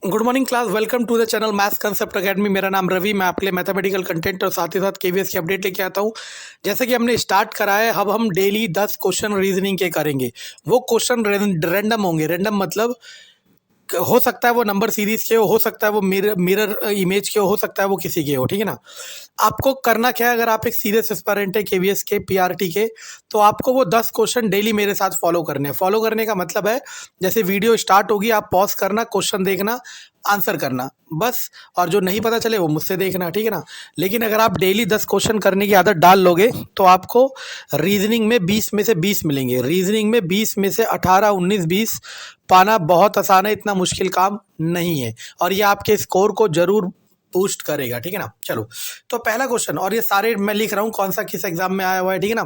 Good morning class, welcome to the channel maths concept academy. मेरा नाम रवि, मैं आपके लिए मैथमेटिकल कंटेंट और साथ ही साथ केवीएस की अपडेट लेके आता हूँ। जैसे कि हमने स्टार्ट करा है, अब हम डेली 10 क्वेश्चन रीजनिंग के करेंगे। वो क्वेश्चन रैंडम होंगे। रैंडम मतलब हो सकता है वो नंबर सीरीज के हो सकता है वो मिरर इमेज के हो सकता है वो किसी के हो, ठीक है ना। आपको करना क्या है, अगर आप एक सीरियस एस्पायरेंट है केवीएस के पीआरटी के, तो आपको वो 10 क्वेश्चन डेली मेरे साथ फॉलो करने हैं। फॉलो करने का मतलब है, जैसे वीडियो स्टार्ट होगी आप पॉज करना, क्वेश्चन देखना, आंसर करना बस। और जो नहीं पता चले वो मुझसे देखना, ठीक है ना। लेकिन अगर आप डेली 10 क्वेश्चन करने की आदत डाल लोगे तो आपको रीजनिंग में 20 में से 20 मिलेंगे। रीजनिंग में 20 में से 18, 19, 20 पाना बहुत आसान है, इतना मुश्किल काम नहीं है। और ये आपके स्कोर को जरूर बूस्ट करेगा, ठीक है ना। चलो, तो पहला क्वेश्चन, और ये सारे मैं लिख रहा हूँ कौन सा किस एग्जाम में आया हुआ है, ठीक है ना।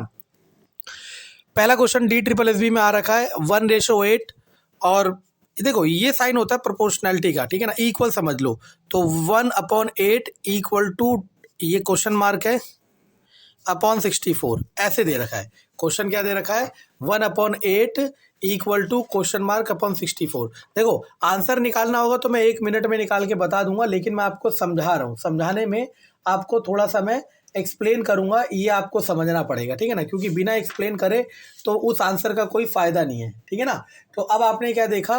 पहला क्वेश्चन DSSB में आ रखा है 1:8। और देखो ये साइन होता है प्रोपोर्शनैलिटी का, ठीक है ना। इक्वल समझ लो, तो 1/8 इक्वल टू, ये क्वेश्चन मार्क है, अपॉन 64 ऐसे दे रखा है। क्वेश्चन क्या दे रखा है, 1/8 equal to question mark upon 64। देखो आंसर निकालना होगा तो मैं 1 मिनट में निकाल के बता दूंगा, लेकिन मैं आपको समझा रहा हूँ। समझाने में आपको थोड़ा सा मैं एक्सप्लेन करूंगा, ये आपको समझना पड़ेगा, ठीक है ना। क्योंकि बिना एक्सप्लेन करे तो उस आंसर का कोई फायदा नहीं है, ठीक है ना। तो अब आपने क्या देखा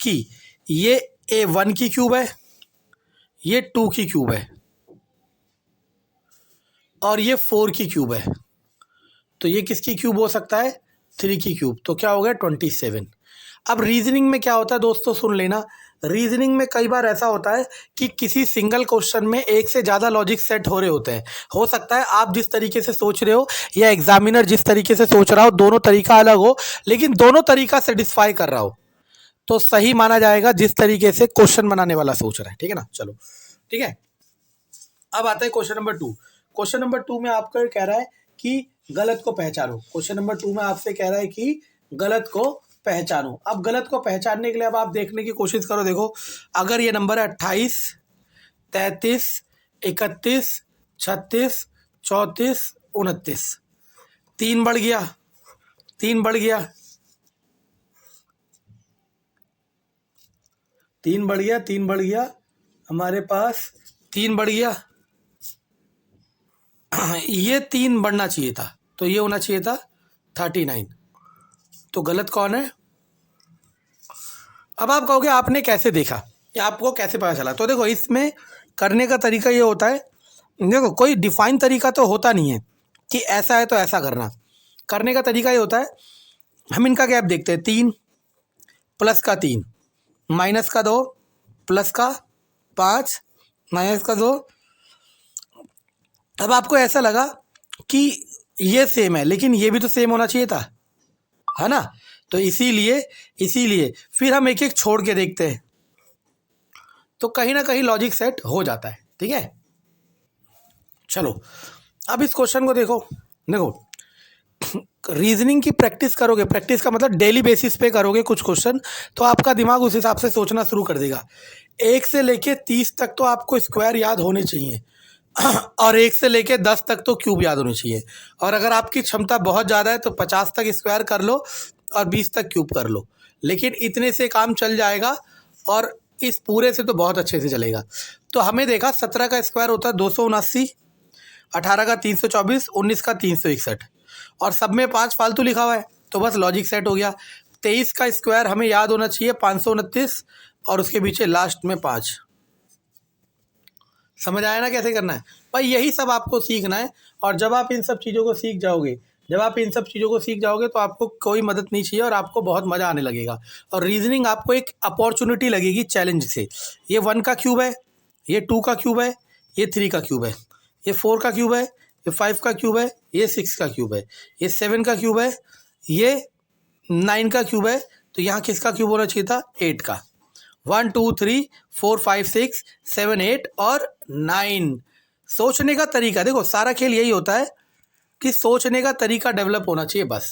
कि ये A1 की क्यूब है, ये 2 की क्यूब है, और ये 4 की क्यूब है। तो ये किसकी क्यूब हो सकता है, 3 की क्यूब। तो क्या हो गया 27। अब रीजनिंग में क्या होता है दोस्तों, सुन लेना। रीजनिंग में कई बार ऐसा होता है कि किसी सिंगल क्वेश्चन में एक से ज़्यादा लॉजिक सेट हो रहे होते हैं। हो सकता है आप जिस तरीके से सोच रहे हो या एग्जामिनर जिस तरीके से सोच रहा हो, दोनों तरीका अलग हो, लेकिन दोनों तरीका सेटिस्फाई कर रहा हो तो सही माना जाएगा जिस तरीके से क्वेश्चन बनाने वाला सोच रहा है, ठीक है ना। चलो ठीक है, अब आता है क्वेश्चन नंबर 2। क्वेश्चन नंबर 2 में आपका कह रहा है कि गलत को पहचानो। क्वेश्चन नंबर 2 में आपसे कह रहा है कि गलत को पहचानो। अब गलत को पहचानने के लिए अब आप देखने की कोशिश करो। देखो अगर ये नंबर है 28, 33, 31, 36, 34, 29, 3 बढ़ गया, 3 बढ़ गया, 3 बढ़ गया, 3 बढ़ गया, हमारे पास 3 बढ़ गया। ये 3 बढ़ना चाहिए था, तो ये होना चाहिए था 39। तो गलत कौन है। अब आप कहोगे आपने कैसे देखा या आपको कैसे पता चला। तो देखो इसमें करने का तरीका ये होता है, देखो कोई डिफाइन तरीका तो होता नहीं है कि ऐसा है तो ऐसा करना। करने का तरीका ये होता है, हम इनका गैप देखते हैं, 3 प्लस का 3 माइनस का 2 प्लस का 5 माइनस का 2। अब आपको ऐसा लगा कि ये सेम है, लेकिन ये भी तो सेम होना चाहिए था, है ना। तो इसीलिए फिर हम एक एक छोड़ के देखते हैं, तो कहीं ना कहीं लॉजिक सेट हो जाता है, ठीक है। चलो अब इस क्वेश्चन को देखो। रीजनिंग की प्रैक्टिस करोगे, प्रैक्टिस का मतलब डेली बेसिस पे करोगे कुछ क्वेश्चन, तो आपका दिमाग उस हिसाब से सोचना शुरू कर देगा। 1 से लेके 30 तक तो आपको स्क्वायर याद होने चाहिए और 1 से लेके 10 तक तो क्यूब याद होनी चाहिए। और अगर आपकी क्षमता बहुत ज़्यादा है तो 50 तक स्क्वायर कर लो और 20 तक क्यूब कर लो, लेकिन इतने से काम चल जाएगा और इस पूरे से तो बहुत अच्छे से चलेगा। तो हमें देखा 17 का स्क्वायर होता है 279, 18 का 324, 19 का 361, और सब में 5 फालतू लिखा हुआ है, तो बस लॉजिक सेट हो गया। 23 का स्क्वायर हमें याद होना चाहिए 529, और उसके पीछे लास्ट में 5। समझ आया ना कैसे करना है भाई, यही सब आपको सीखना है। और जब आप इन सब चीज़ों को सीख जाओगे तो आपको कोई मदद नहीं चाहिए और आपको बहुत मज़ा आने लगेगा। और रीजनिंग आपको एक अपॉर्चुनिटी लगेगी चैलेंज से। ये 1 का क्यूब है, ये 2 का क्यूब है, ये 3 का क्यूब है, ये 4 का क्यूब है, ये 5 का क्यूब है, ये 6 का क्यूब है, ये 7 का क्यूब है, ये 9 का क्यूब है। तो यहाँ किसका क्यूब होना चाहिए था, 8 का। 1 2 3 4 5 6 7 8 और 9। सोचने का तरीका, देखो सारा खेल यही होता है कि सोचने का तरीका डेवलप होना चाहिए बस।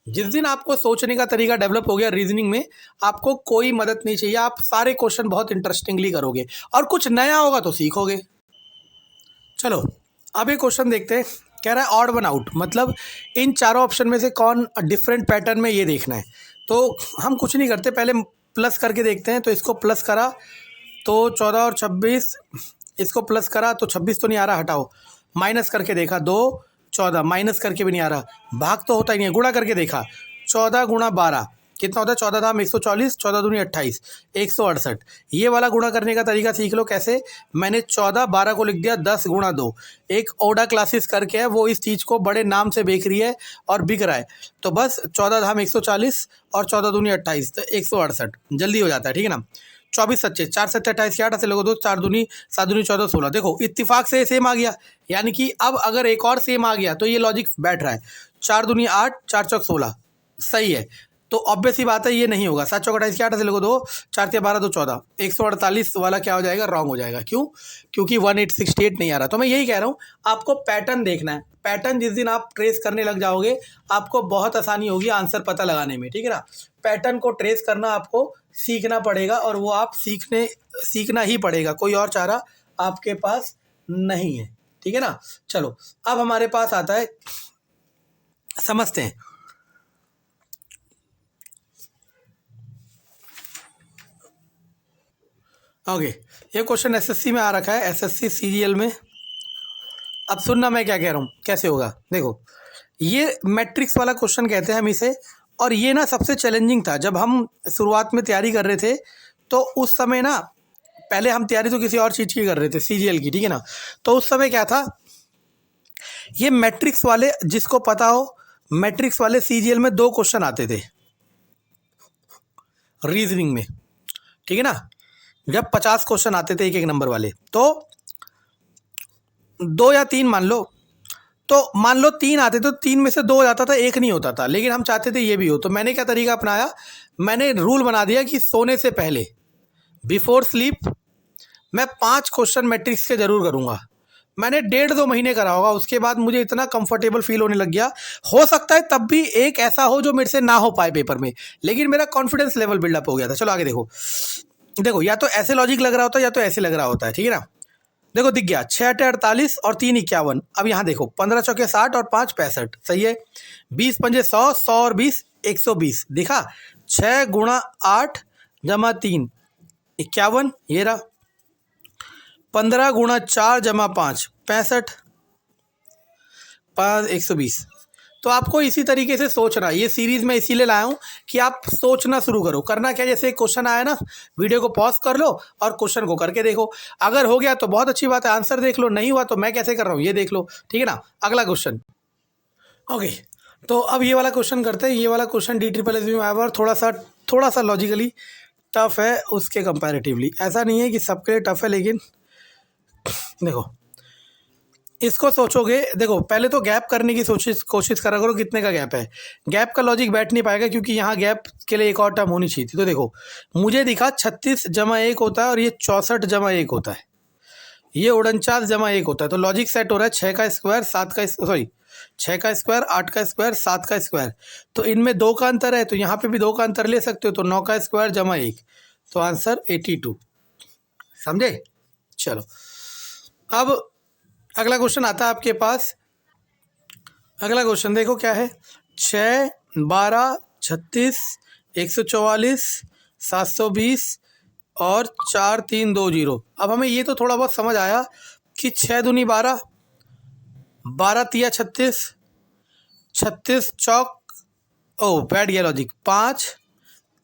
जिस दिन आपको सोचने का तरीका डेवलप हो गया रीजनिंग में, आपको कोई मदद नहीं चाहिए, आप सारे क्वेश्चन बहुत इंटरेस्टिंगली करोगे और कुछ नया होगा तो सीखोगे। चलो अब ये क्वेश्चन देखते हैं। कह रहा है ऑड वन आउट, मतलब इन चारों ऑप्शन में से कौन डिफरेंट पैटर्न में, ये देखना है। तो हम कुछ नहीं करते, पहले प्लस करके देखते हैं। तो इसको प्लस करा तो 14 और 26, इसको प्लस करा तो 26 तो नहीं आ रहा, हटाओ। माइनस करके देखा 2 14, माइनस करके भी नहीं आ रहा, भाग तो होता ही नहीं है। गुणा करके देखा 14 गुणा 12 कितना होता है, 14 धाम 140, 14 दूनी 28, 168। ये वाला गुणा करने का तरीका सीख लो कैसे। मैंने 14 12 को लिख दिया 10 गुणा 2। एक ओडा क्लासेस करके है, वो इस चीज़ को बड़े नाम से बेच रही है और बिक रहा है। तो बस 14 धाम 140 और 14 दूनी 28, तो 168 जल्दी हो जाता है, ठीक है ना। 24 सच्चे 4 7 28 के 8 से लोगो 2 4 दूनी 7 दूनी 14 16। देखो इत्तिफाक से सेम आ गया, यानी कि अब अगर एक और सेम आ गया तो ये लॉजिक बैठ रहा है। 4 दूनी 8 4 चौक 16 सही है। तो ऑब्वियस ही बात है ये नहीं होगा। 7 चौक 28 के 8 से लोगो 2 4 3 12 2 14, 148 वाला क्या हो जाएगा, रॉन्ग हो जाएगा। क्यों? क्योंकि 1868 नहीं आ रहा। तो मैं यही कह रहा हूँ, आपको पैटर्न देखना है। पैटर्न जिस दिन आप ट्रेस करने लग जाओगे आपको बहुत आसानी होगी आंसर पता लगाने में, ठीक है ना। पैटर्न को ट्रेस करना आपको सीखना पड़ेगा और वो आप सीखना ही पड़ेगा, कोई और चारा आपके पास नहीं है, ठीक है ना। चलो अब हमारे पास आता है, समझते हैं। ओके, ये क्वेश्चन एसएससी में आ रखा है, एसएससी सीजीएल में। अब सुनना मैं क्या कह रहा हूँ, कैसे होगा। देखो ये मैट्रिक्स वाला क्वेश्चन कहते हैं हम इसे, और ये ना सबसे चैलेंजिंग था। जब हम शुरुआत में तैयारी कर रहे थे तो उस समय ना, पहले हम तैयारी तो किसी और चीज़ की कर रहे थे, सीजीएल की, ठीक है ना। तो उस समय क्या था, ये मैट्रिक्स वाले, जिसको पता हो, मैट्रिक्स वाले सीजीएल में 2 क्वेश्चन आते थे रीजनिंग में, ठीक है ना। जब 50 क्वेश्चन आते थे एक एक नंबर वाले, तो 2 या 3 मान लो, तो मान लो 3 आते तो 3 में से 2 हो जाता था, 1 नहीं होता था। लेकिन हम चाहते थे ये भी हो, तो मैंने क्या तरीका अपनाया, मैंने रूल बना दिया कि सोने से पहले, बिफोर स्लीप, मैं 5 क्वेश्चन मैट्रिक्स के जरूर करूँगा। मैंने 1.5-2 महीने करा होगा, उसके बाद मुझे इतना कंफर्टेबल फील होने लग गया। हो सकता है तब भी एक ऐसा हो जो मेरे से ना हो पाए पेपर में, लेकिन मेरा कॉन्फिडेंस लेवल बिल्डअप हो गया था। चलो आगे देखो। देखो या तो ऐसे लॉजिक लग रहा होता है या तो ऐसे लग रहा होता है, ठीक है ना। देखो दिख गया 6 8 48 और 3 51। अब यहाँ देखो 15 चौके 60 और 5 65, सही है। 20 पंजे 100, 100 और 20 120, दिखा। 6 गुणा 8 जमा 3 51, ये रहा। 15 गुणा 4 जमा 5 65, 5 120। तो आपको इसी तरीके से सोचना, ये सीरीज़ में इसीलिए लाया हूँ कि आप सोचना शुरू करो। करना क्या, जैसे क्वेश्चन आया ना, वीडियो को पॉज कर लो और क्वेश्चन को करके देखो। अगर हो गया तो बहुत अच्छी बात है, आंसर देख लो। नहीं हुआ तो मैं कैसे कर रहा हूँ ये देख लो, ठीक है ना। अगला क्वेश्चन, ओके। तो अब ये वाला क्वेश्चन करते हैं। ये वाला क्वेश्चन DSSS में आया हुआ और थोड़ा सा लॉजिकली टफ है उसके कंपैरेटिवली। ऐसा नहीं है कि सबके लिए टफ है, लेकिन देखो इसको सोचोगे। देखो पहले तो गैप करने की कोशिश करा करो, कितने का गैप है। गैप का लॉजिक बैठ नहीं पाएगा क्योंकि यहाँ गैप के लिए एक और टर्म होनी चाहिए थी। तो देखो मुझे दिखा 36 जमा 1 होता है और ये 64 जमा 1 होता है, ये 49 जमा 1 होता है। तो लॉजिक सेट हो रहा है 6 का स्क्वायर 7 का, सॉरी 6 का स्क्वायर 8 का स्क्वायर 7 का स्क्वायर। तो इनमें 2 का अंतर है, तो यहाँ पे भी 2 का अंतर ले सकते हो। तो 9 का स्क्वायर जमा 1, तो आंसर 82, समझे। चलो अब अगला क्वेश्चन आता है आपके पास। अगला क्वेश्चन देखो क्या है। 6 12 36 144 720 और 4 3 2 0। अब हमें ये तो थोड़ा बहुत समझ आया कि 6 दूनी 12, 12 तिया 36, 36 चौक, ओ बैठ गया लॉजिक, 5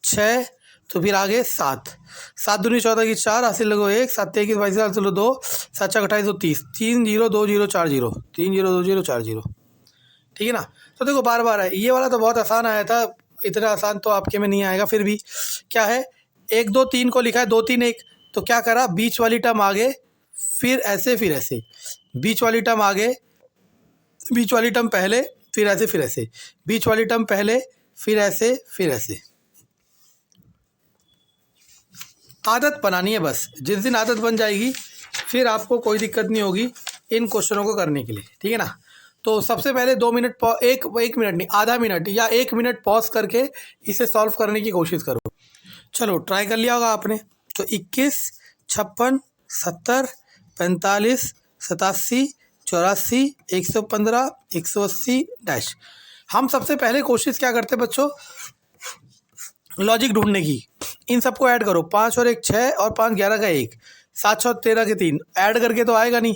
6, तो फिर आगे 7, 7 दूनी 14 की 4, हासिल लगो 1, 7 21 22 हासिल 2, 7 4 28 30, 3 0 2 0 4 0, 3 0 2 0 4 0, ठीक है ना। तो देखो बार बार है, ये वाला तो बहुत आसान आया था, इतना आसान तो आपके में नहीं आएगा। फिर भी क्या है, 1 2 3 को लिखा है 2 3 1, तो क्या करा, बीच वाली टर्म आगे, फिर ऐसे बीच वाली टर्म आगे, बीच वाली टर्म पहले, फिर ऐसे बीच वाली टर्म पहले, फिर ऐसे। आदत बनानी है बस। जिस दिन आदत बन जाएगी फिर आपको कोई दिक्कत नहीं होगी इन क्वेश्चनों को करने के लिए, ठीक है ना। तो सबसे पहले 2 मिनट एक मिनट नहीं, आधा मिनट या 1 मिनट पॉज करके इसे सॉल्व करने की कोशिश करो। चलो ट्राई कर लिया होगा आपने। तो 21 56 70 45 87 84 115 180 डैश। हम सबसे पहले कोशिश क्या करते बच्चों, लॉजिक ढूंढने की। इन सबको ऐड करो, 5 और 1 6 और 5 11 का 1, 7 और 13 के 3, ऐड करके तो आएगा नहीं।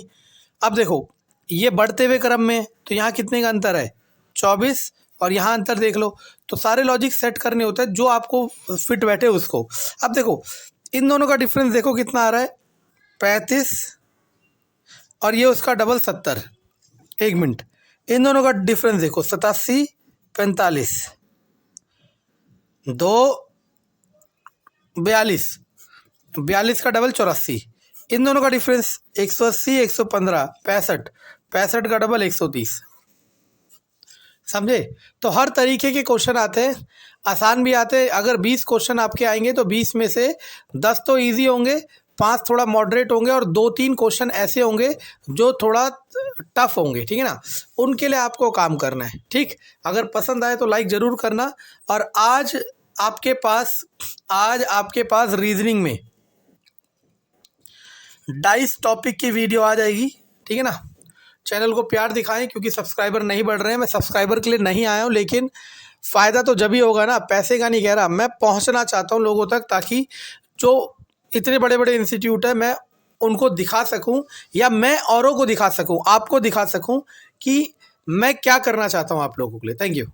अब देखो ये बढ़ते हुए क्रम में, तो यहाँ कितने का अंतर है 24, और यहाँ अंतर देख लो। तो सारे लॉजिक सेट करने होते हैं जो आपको फिट बैठे उसको। अब देखो इन दोनों का डिफरेंस देखो कितना आ रहा है 35, और ये उसका डबल 70। 1 मिनट, इन दोनों का डिफरेंस देखो 87 45, 2 42, 42 का डबल 84। इन दोनों का डिफरेंस 180 115 65, 65 का डबल 130। समझे? तो हर तरीके के क्वेश्चन आते हैं, आसान भी आते हैं। अगर 20 क्वेश्चन आपके आएंगे तो 20 में से 10 तो इजी होंगे, 5 थोड़ा मॉडरेट होंगे, और 2-3 क्वेश्चन ऐसे होंगे जो थोड़ा टफ होंगे, ठीक है ना। उनके लिए आपको काम करना है, ठीक। अगर पसंद आए तो लाइक ज़रूर करना। और आज आपके पास रीजनिंग में डाइस टॉपिक की वीडियो आ जाएगी, ठीक है ना। चैनल को प्यार दिखाएं, क्योंकि सब्सक्राइबर नहीं बढ़ रहे हैं। मैं सब्सक्राइबर के लिए नहीं आया हूं, लेकिन फ़ायदा तो जब ही होगा ना, पैसे का नहीं कह रहा, मैं पहुंचना चाहता हूं लोगों तक, ताकि जो इतने बड़े बड़े इंस्टीट्यूट है मैं उनको दिखा सकूं, या मैं औरों को दिखा सकूं, आपको दिखा सकूं कि मैं क्या करना चाहता हूं आप लोगों के लिए। Thank you.